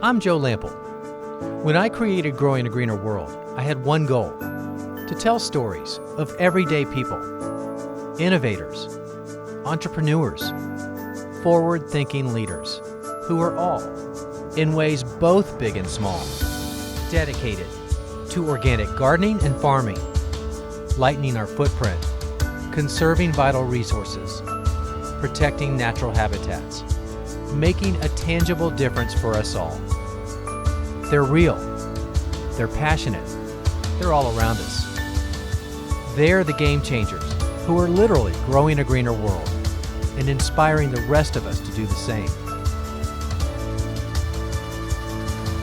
I'm Joe Lample. When I created Growing a Greener World, I had one goal: to tell stories of everyday people, innovators, entrepreneurs, forward-thinking leaders who are all, in ways both big and small, dedicated to organic gardening and farming, lightening our footprint, conserving vital resources, protecting natural habitats, making a tangible difference for us all. They're real, they're passionate, they're all around us. They're the game changers who are literally growing a greener world and inspiring the rest of us to do the same.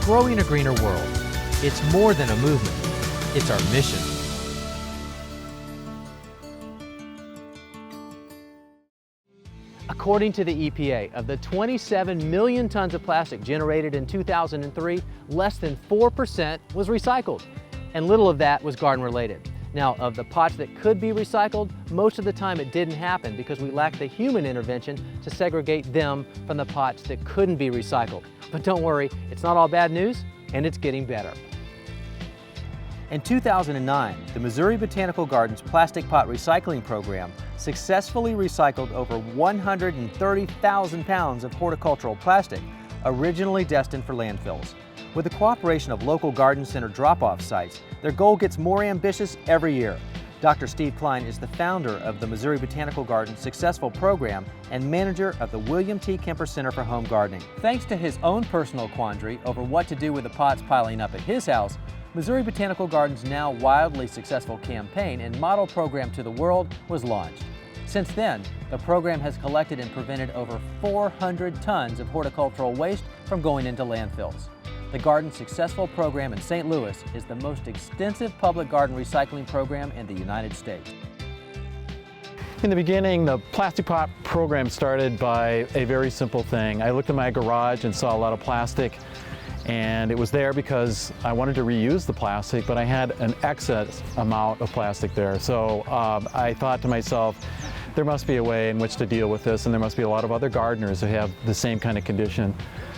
Growing a greener world, it's more than a movement, it's our mission. According to the EPA, of the 27 million tons of plastic generated in 2003, less than 4% was recycled, and little of that was garden related. Now, of the pots that could be recycled, most of the time it didn't happen because we lacked the human intervention to segregate them from the pots that couldn't be recycled. But don't worry, it's not all bad news, and it's getting better. In 2009, the Missouri Botanical Gardens Plastic Pot Recycling Program successfully recycled over 130,000 pounds of horticultural plastic, originally destined for landfills. With the cooperation of local garden center drop-off sites, their goal gets more ambitious every year. Dr. Steve Klein is the founder of the Missouri Botanical Gardens Successful Program and manager of the William T. Kemper Center for Home Gardening. Thanks to his own personal quandary over what to do with the pots piling up at his house, Missouri Botanical Gardens' now wildly successful campaign and model program to the world was launched. Since then, the program has collected and prevented over 400 tons of horticultural waste from going into landfills. The Garden's Successful Program in St. Louis is the most extensive public garden recycling program in the United States. In the beginning, the plastic pot program started by a very simple thing. I looked in my garage and saw a lot of plastic, and it was there because I wanted to reuse the plastic, but I had an excess amount of plastic there. So I thought to myself, there must be a way in which to deal with this, and there must be a lot of other gardeners who have the same kind of condition.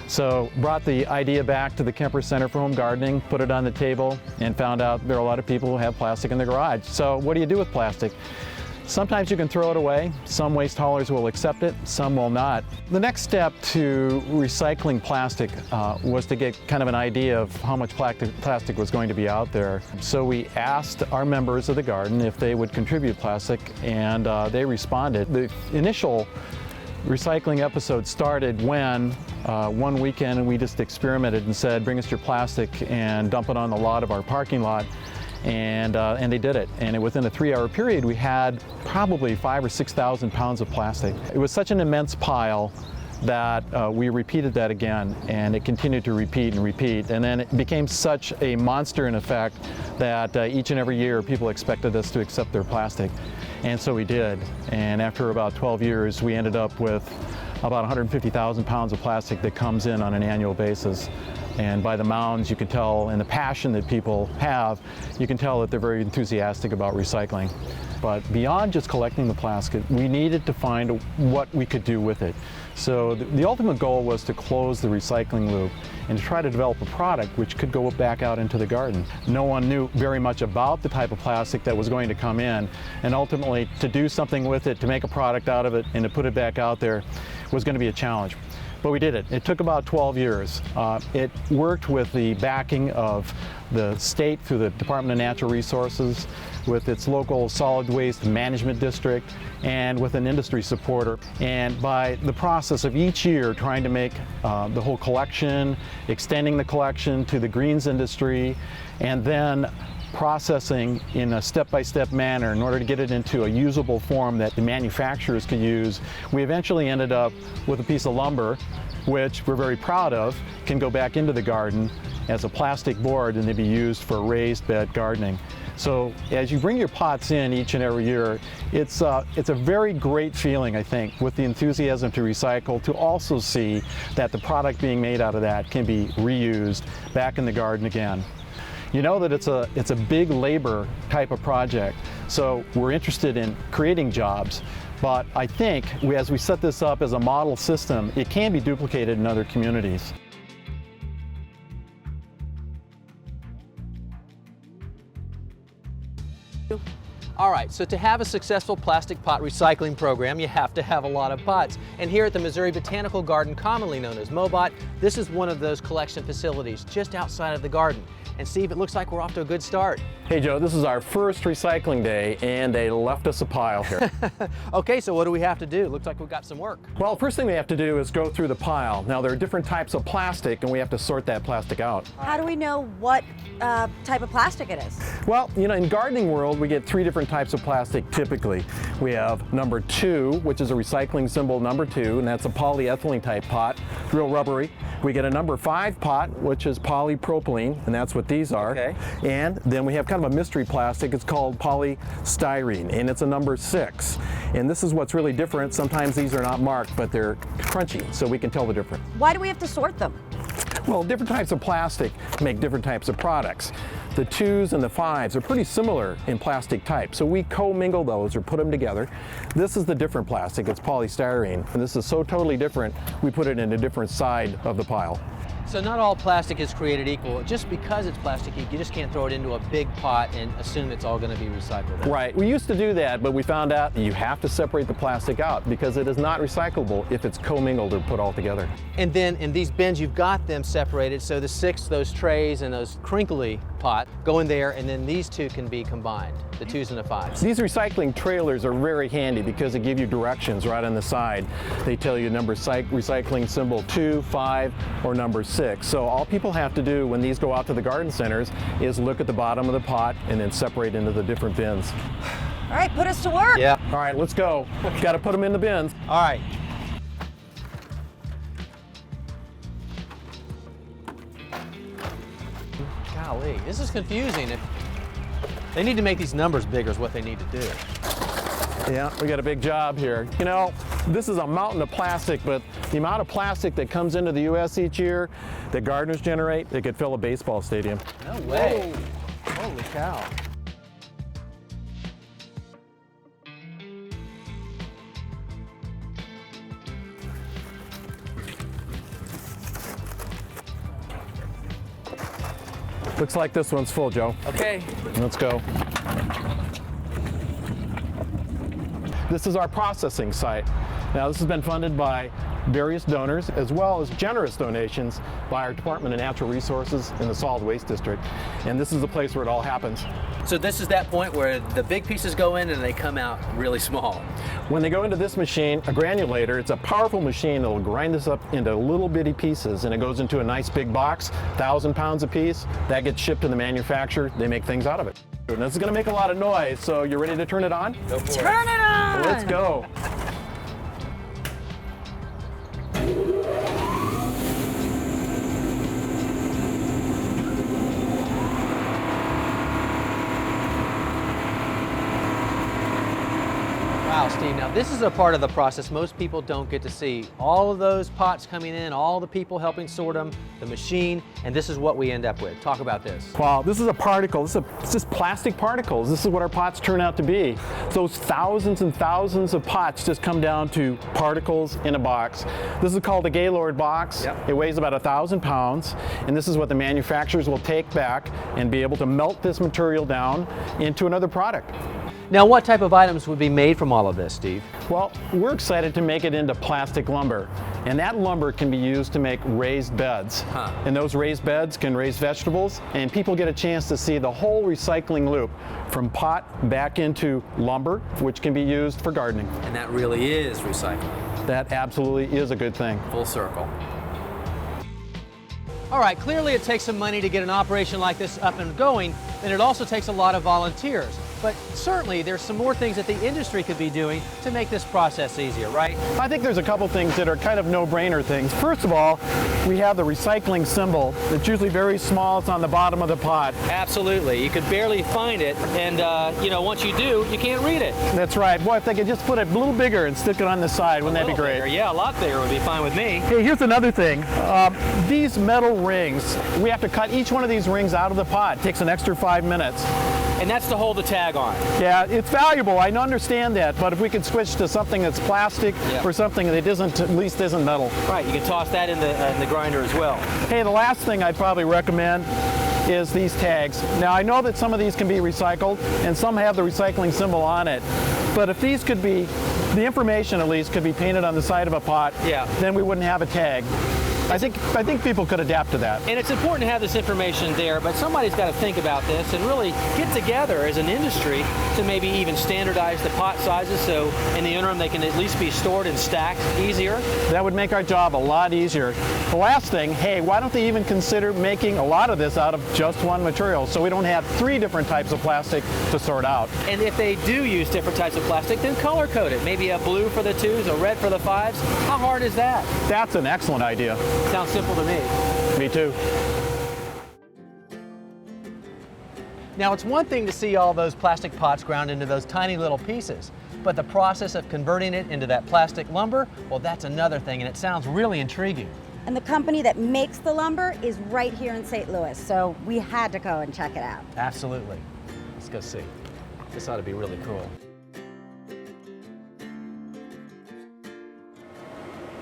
So brought the idea back to the Kemper Center for Home Gardening, put it on the table, and found out there are a lot of people who have plastic in their garage. So what do you do with plastic? Sometimes you can throw it away. Some waste haulers will accept it, some will not. The next step to recycling plastic was to get kind of an idea of how much plastic was going to be out there. So we asked our members of the garden if they would contribute plastic, and they responded. The initial recycling episode started when one weekend we just experimented and said, bring us your plastic and dump it on the lot of our parking lot. And they did it. And within a 3-hour period, we had probably 5,000 or 6,000 pounds of plastic. It was such an immense pile that we repeated that again, and it continued to repeat and repeat. And then it became such a monster in effect that each and every year people expected us to accept their plastic. And so we did. And after about 12 years, we ended up with about 150,000 pounds of plastic that comes in on an annual basis. And by the mounds, you can tell, and the passion that people have, you can tell that they're very enthusiastic about recycling. But beyond just collecting the plastic, we needed to find what we could do with it. So the ultimate goal was to close the recycling loop and to try to develop a product which could go back out into the garden. No one knew very much about the type of plastic that was going to come in, and ultimately to do something with it, to make a product out of it, and to put it back out there was going to be a challenge. But we did it. It took about 12 years. It worked with the backing of the state through the Department of Natural Resources, with its local solid waste management district, and with an industry supporter. And by the process of each year trying to make the whole collection, extending the collection to the greens industry, and then processing in a step-by-step manner in order to get it into a usable form that the manufacturers could use, we eventually ended up with a piece of lumber, which we're very proud of, can go back into the garden as a plastic board and then be used for raised bed gardening. So as you bring your pots in each and every year, it's a very great feeling, I think, with the enthusiasm to recycle, to also see that the product being made out of that can be reused back in the garden again. You know that it's a big labor type of project, so we're interested in creating jobs, but I think as we set this up as a model system, it can be duplicated in other communities. All right, so to have a successful plastic pot recycling program, you have to have a lot of pots. And here at the Missouri Botanical Garden, commonly known as MoBOT, this is one of those collection facilities just outside of the garden. And Steve, it looks like we're off to a good start. Hey Joe, this is our first recycling day and they left us a pile here. Okay, so what do we have to do? Looks like we've got some work. Well, first thing we have to do is go through the pile. Now there are different types of plastic and we have to sort that plastic out. How do we know what type of plastic it is? Well, you know, in gardening world, we get 3 different types of plastic typically. We have number 2, which is a recycling symbol number 2, and that's a polyethylene type pot, real rubbery. We get a number 5 pot, which is polypropylene, and that's what these are. Okay. And then we have kind of a mystery plastic. It's called polystyrene, and it's a number 6. And this is what's really different. Sometimes these are not marked, but they're crunchy, so we can tell the difference. Why do we have to sort them? Well, different types of plastic make different types of products. The 2s and the 5s are pretty similar in plastic type, so we co-mingle those or put them together. This is the different plastic, it's polystyrene, and this is so totally different, we put it in a different side of the pile. So not all plastic is created equal. Just because it's plastic, you just can't throw it into a big pot and assume it's all going to be recycled. Right, we used to do that, but we found out that you have to separate the plastic out because it is not recyclable if it's commingled or put all together. And then in these bins, you've got them separated, so the 6, those trays and those crinkly pot go in there, and then these 2 can be combined, the 2s and the 5s. These recycling trailers are very handy because they give you directions right on the side. They tell you number recycling symbol 2, 5, or number 6. So all people have to do when these go out to the garden centers is look at the bottom of the pot and then separate into the different bins. All right, put us to work. Yeah. All right, let's go. Got to put them in the bins. All right. Golly, this is confusing. They need to make these numbers bigger is what they need to do. Yeah, we got a big job here. You know, this is a mountain of plastic, but the amount of plastic that comes into the U.S. each year that gardeners generate, they could fill a baseball stadium. No way. Whoa. Holy cow. Looks like this one's full, Joe. Okay. Let's go. This is our processing site. Now, this has been funded by various donors as well as generous donations by our Department of Natural Resources in the Solid Waste District. And this is the place where it all happens. So this is that point where the big pieces go in and they come out really small. When they go into this machine, a granulator, it's a powerful machine that will grind this up into little bitty pieces, and it goes into a nice big box, 1,000 pounds a piece. That gets shipped to the manufacturer. They make things out of it. And this is going to make a lot of noise, so you ready to turn it on? Go for it. Turn it on! Let's go. Wow, Steve, now this is a part of the process most people don't get to see. All of those pots coming in, all the people helping sort them, the machine, and this is what we end up with. Talk about this. Wow, this is a particle. It's just plastic particles. This is what our pots turn out to be. Those thousands and thousands of pots just come down to particles in a box. This is called a Gaylord box. Yep. It weighs about 1,000 pounds, and this is what the manufacturers will take back and be able to melt this material down into another product. Now, what type of items would be made from all of this, Steve? Well, we're excited to make it into plastic lumber, and that lumber can be used to make raised beds. And those raised beds can raise vegetables, and people get a chance to see the whole recycling loop from pot back into lumber, which can be used for gardening. And that really is recycling. That absolutely is a good thing. Full circle. All right, clearly it takes some money to get an operation like this up and going, and it also takes a lot of volunteers. But certainly there's some more things that the industry could be doing to make this process easier, right? I think there's a couple things that are kind of no-brainer things. First of all, we have the recycling symbol. It's usually very small. It's on the bottom of the pot. Absolutely. You could barely find it, and you know, once you do, you can't read it. That's right. Boy, if they could just put it a little bigger and stick it on the side, wouldn't that be great? Bigger. Yeah, a lot bigger would be fine with me. Hey, here's another thing. These metal rings, we have to cut each one of these rings out of the pot. It takes an extra 5 minutes. And that's to hold the tag on. Yeah, it's valuable. I understand that, but if we could switch to something that's plastic or something that isn't, at least isn't metal. Right, you can toss that in the grinder as well. Hey, the last thing I'd probably recommend is these tags. Now I know that some of these can be recycled and some have the recycling symbol on it, but if these could be, the information at least could be painted on the side of a pot, Yeah. then we wouldn't have a tag. I think people could adapt to that. And it's important to have this information there, but somebody's got to think about this and really get together as an industry to maybe even standardize the pot sizes so in the interim they can at least be stored and stacked easier. That would make our job a lot easier. The last thing, hey, why don't they even consider making a lot of this out of just one material so we don't have 3 different types of plastic to sort out? And if they do use different types of plastic, then color code it. Maybe a blue for the 2s, a red for the 5s. How hard is that? That's an excellent idea. Sounds simple to me. Me too. Now, it's one thing to see all those plastic pots ground into those tiny little pieces, but the process of converting it into that plastic lumber, well, that's another thing, and it sounds really intriguing. And the company that makes the lumber is right here in St. Louis, so we had to go and check it out. Absolutely. Let's go see. This ought to be really cool.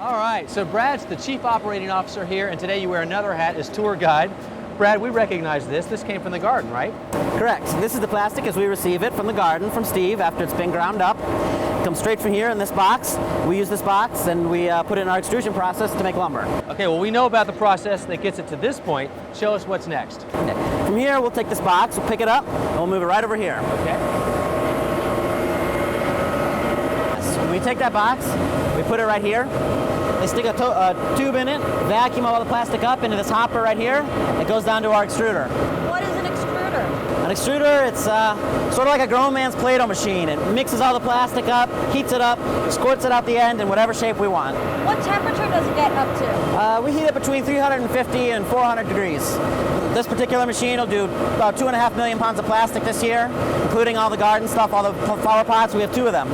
All right, so Brad's the Chief Operating Officer here, and today you wear another hat as tour guide. Brad, we recognize this. This came from the garden, right? Correct. This is the plastic as we receive it from the garden from Steve after it's been ground up. It comes straight from here in this box. We use this box and we put it in our extrusion process to make lumber. Okay, well, we know about the process that gets it to this point. Show us what's next. Okay. From here, we'll take this box, we'll pick it up, and we'll move it right over here. Okay. So when we take that box, we put it right here. They stick a tube in it, vacuum all the plastic up into this hopper right here. It goes down to our extruder. What is an extruder? An extruder, it's sort of like a grown man's Play-Doh machine. It mixes all the plastic up, heats it up, squirts it out the end in whatever shape we want. What temperature does it get up to? We heat it between 350 and 400 degrees. This particular machine will do about 2.5 million pounds of plastic this year, including all the garden stuff, all the flower pots. We have 2 of them.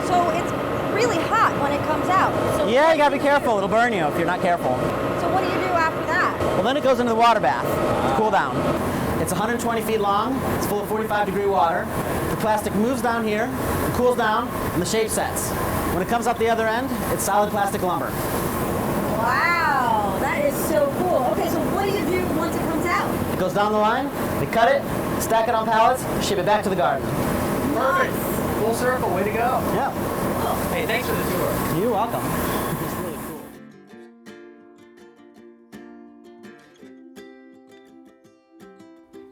So it's really hot when it comes out. So Yeah, you gotta be careful. It'll burn you if you're not careful. So what do you do after that? Well, then it goes into the water bath to cool down. It's 120 feet long. It's full of 45-degree water. The plastic moves down here, it cools down, and the shape sets. When it comes out the other end, it's solid plastic lumber. Wow, that is so cool. Okay, so what do you do once it comes out? It goes down the line, we cut it, stack it on pallets, ship it back to the garden. Perfect. Full circle. Way to go. Yeah. Hey, thanks for the tour. You're welcome.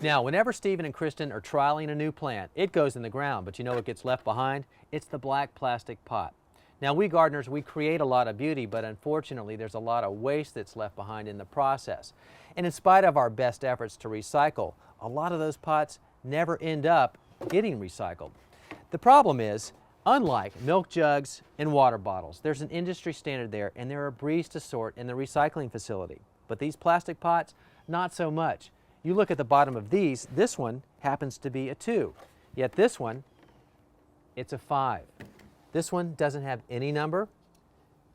Now, whenever Stephen and Kristen are trialing a new plant, it goes in the ground, but you know what gets left behind? It's the black plastic pot. Now, we gardeners, we create a lot of beauty, but unfortunately, there's a lot of waste that's left behind in the process. And in spite of our best efforts to recycle, a lot of those pots never end up getting recycled. The problem is, unlike milk jugs and water bottles, there's an industry standard there, and there are breeds to sort in the recycling facility. But these plastic pots, not so much. You look at the bottom of these, this one happens to be a 2, yet this one, it's a 5. This one doesn't have any number,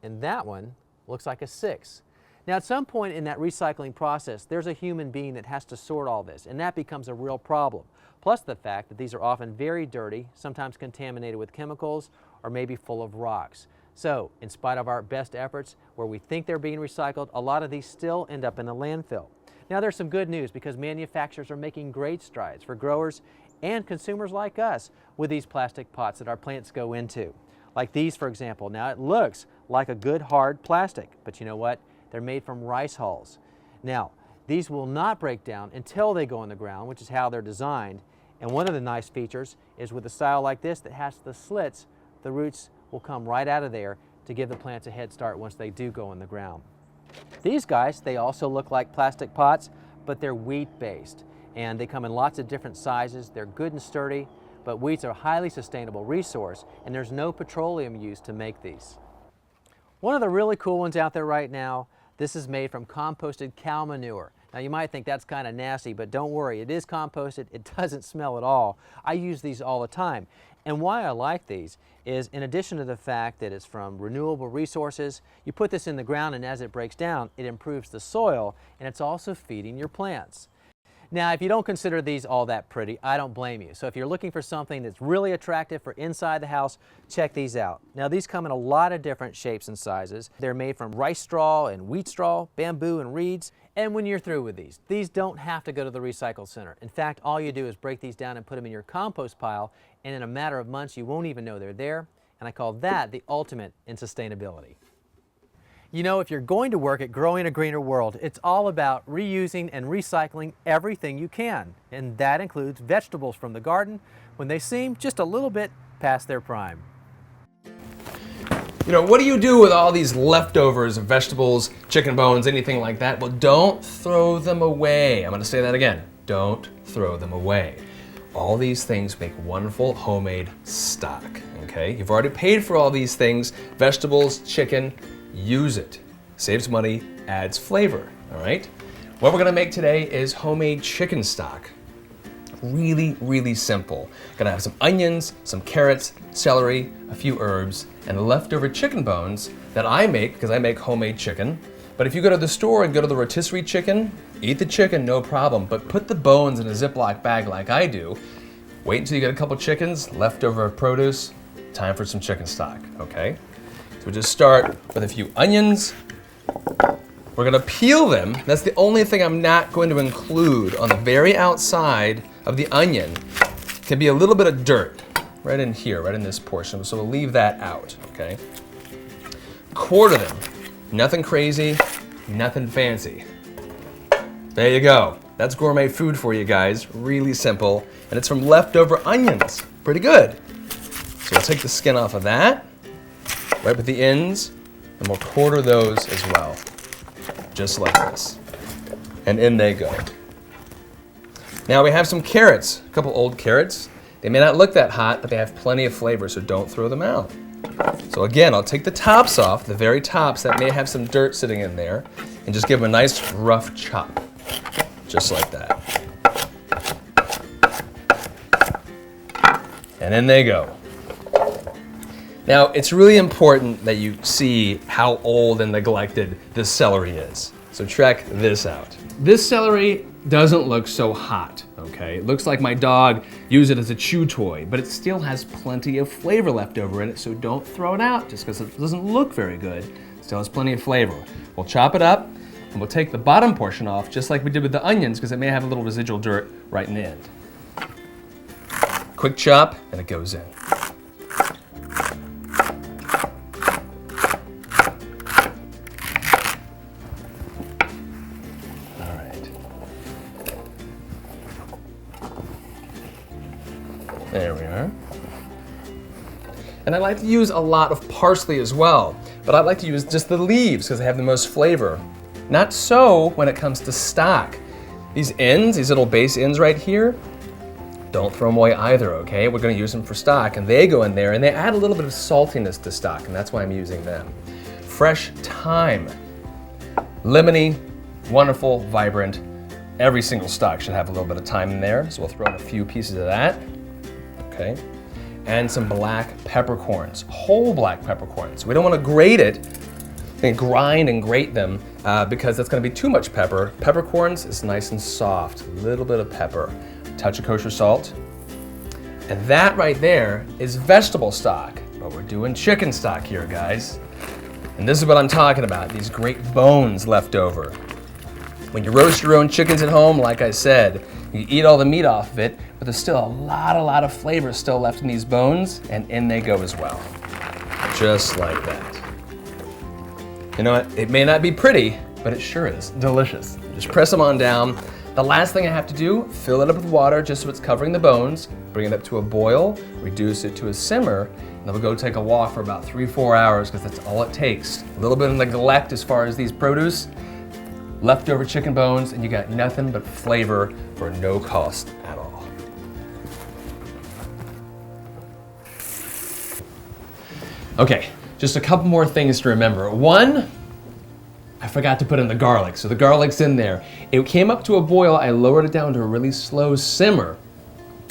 and that one looks like a 6. Now, at some point in that recycling process, there's a human being that has to sort all this, and that becomes a real problem. Plus the fact that these are often very dirty, sometimes contaminated with chemicals, or maybe full of rocks. So, in spite of our best efforts, where we think they're being recycled, a lot of these still end up in the landfill. Now, there's some good news because manufacturers are making great strides for growers and consumers like us with these plastic pots that our plants go into. Like these, for example. Now, it looks like a good hard plastic, but you know what? They're made from rice hulls. Now, these will not break down until they go in the ground, which is how they're designed. And one of the nice features is with a style like this that has the slits, the roots will come right out of there to give the plants a head start once they do go in the ground. These guys, they also look like plastic pots, but they're wheat-based. And they come in lots of different sizes. They're good and sturdy, but wheat's are a highly sustainable resource, and there's no petroleum used to make these. One of the really cool ones out there right now, this is made from composted cow manure. Now, you might think that's kind of nasty, but don't worry, it is composted. It doesn't smell at all. I use these all the time. And why I like these is, in addition to the fact that it's from renewable resources, you put this in the ground and as it breaks down, it improves the soil and it's also feeding your plants. Now, if you don't consider these all that pretty, I don't blame you. So if you're looking for something that's really attractive for inside the house, check these out. Now, these come in a lot of different shapes and sizes. They're made from rice straw and wheat straw, bamboo and reeds. And when you're through with these don't have to go to the recycle center. In fact, all you do is break these down and put them in your compost pile, and in a matter of months, you won't even know they're there. And I call that the ultimate in sustainability. You know, if you're going to work at Growing a Greener World, it's all about reusing and recycling everything you can. And that includes vegetables from the garden when they seem just a little bit past their prime. You know, what do you do with all these leftovers of vegetables, chicken bones, anything like that? Well, don't throw them away. I'm going to say that again. Don't throw them away. All these things make wonderful homemade stock, okay? You've already paid for all these things, vegetables, chicken. Use it. Saves money, adds flavor, all right? What we're gonna make today is homemade chicken stock. Really, really simple. Gonna have some onions, some carrots, celery, a few herbs, and leftover chicken bones that I make because I make homemade chicken. But if you go to the store and go to the rotisserie chicken, eat the chicken, no problem, but put the bones in a Ziploc bag like I do. Wait until you get a couple chickens, leftover produce, time for some chicken stock, okay? So we just start with a few onions. We're gonna peel them. That's the only thing I'm not going to include. On the very outside of the onion can be a little bit of dirt right in here, right in this portion. So we'll leave that out, okay? Quarter them. Nothing crazy, nothing fancy. There you go. That's gourmet food for you guys. Really simple. And it's from leftover onions. Pretty good. So we'll take the skin off of that. Right with the ends, and we'll quarter those as well, just like this. And in they go. Now we have some carrots, a couple old carrots. They may not look that hot, but they have plenty of flavor, so don't throw them out. So again, I'll take the tops off, the very tops that may have some dirt sitting in there, and just give them a nice rough chop, just like that. And in they go. Now, it's really important that you see how old and neglected this celery is. So check this out. This celery doesn't look so hot, okay? It looks like my dog used it as a chew toy, but it still has plenty of flavor left over in it, so don't throw it out just because it doesn't look very good. It still has plenty of flavor. We'll chop it up, and we'll take the bottom portion off, just like we did with the onions, because it may have a little residual dirt right in the end. Quick chop, and it goes in. There we are. And I like to use a lot of parsley as well, but I like to use just the leaves because they have the most flavor. Not so when it comes to stock. These ends, these little base ends right here, don't throw them away either, okay? We're gonna use them for stock, and they go in there and they add a little bit of saltiness to stock, and that's why I'm using them. Fresh thyme. Lemony, wonderful, vibrant. Every single stock should have a little bit of thyme in there, so we'll throw in a few pieces of that. Okay, and some black peppercorns, whole black peppercorns. We don't want to grate it, and grind and grate them because that's going to be too much pepper. Peppercorns is nice and soft, a little bit of pepper, touch of kosher salt. And that right there is vegetable stock, but we're doing chicken stock here, guys. And this is what I'm talking about, these great bones left over. When you roast your own chickens at home, like I said, you eat all the meat off of it, but there's still a lot of flavor still left in these bones, and in they go as well. Just like that. You know what? It may not be pretty, but it sure is delicious. Just press them on down. The last thing I have to do, fill it up with water just so it's covering the bones, bring it up to a boil, reduce it to a simmer, and then we'll go take a walk for about 3-4 hours because that's all it takes. A little bit of neglect as far as these produce, leftover chicken bones, and you got nothing but flavor for no cost at all. Okay, just a couple more things to remember. One, I forgot to put in the garlic, so the garlic's in there. It came up to a boil, I lowered it down to a really slow simmer.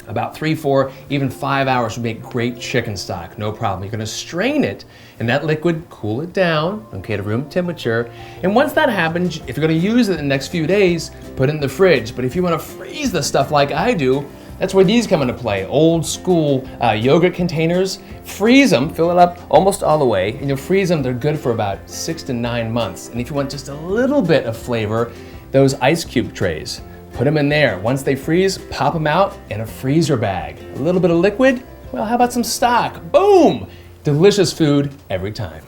About 3, 4, even 5 hours would make great chicken stock, no problem. You're gonna strain it, and that liquid, cool it down, okay, to room temperature. And once that happens, if you're gonna use it in the next few days, put it in the fridge. But if you wanna freeze the stuff like I do, that's where these come into play. Old school yogurt containers. Freeze them, fill it up almost all the way, and you'll freeze them. They're good for about 6 to 9 months. And if you want just a little bit of flavor, those ice cube trays, put them in there. Once they freeze, pop them out in a freezer bag. A little bit of liquid, well, how about some stock? Boom! Delicious food every time.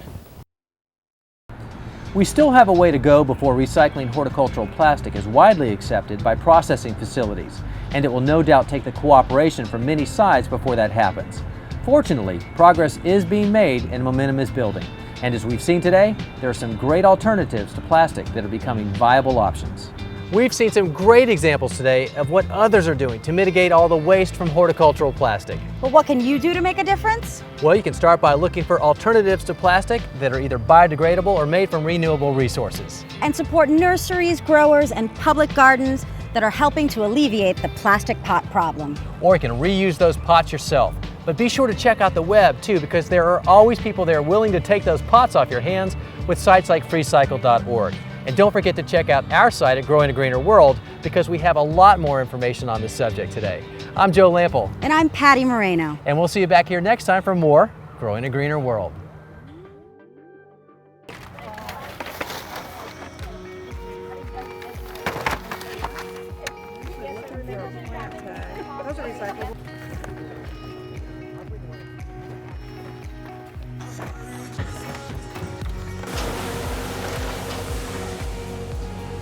We still have a way to go before recycling horticultural plastic is widely accepted by processing facilities, and it will no doubt take the cooperation from many sides before that happens. Fortunately, progress is being made and momentum is building. And as we've seen today, there are some great alternatives to plastic that are becoming viable options. We've seen some great examples today of what others are doing to mitigate all the waste from horticultural plastic. But what can you do to make a difference? Well, you can start by looking for alternatives to plastic that are either biodegradable or made from renewable resources. And support nurseries, growers, and public gardens that are helping to alleviate the plastic pot problem. Or you can reuse those pots yourself. But be sure to check out the web too, because there are always people there willing to take those pots off your hands with sites like freecycle.org. And don't forget to check out our site at Growing a Greener World, because we have a lot more information on this subject today. I'm Joe Lample. And I'm Patty Moreno. And we'll see you back here next time for more Growing a Greener World.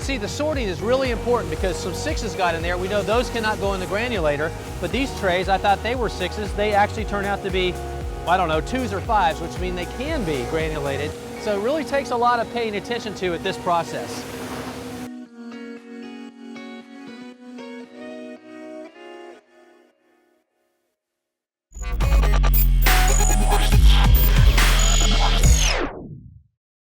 See, the sorting is really important because some 6s got in there. We know those cannot go in the granulator, but these trays, I thought they were 6s. They actually turn out to be, well, I don't know, 2s or 5s, which mean they can be granulated. So it really takes a lot of paying attention to at this process.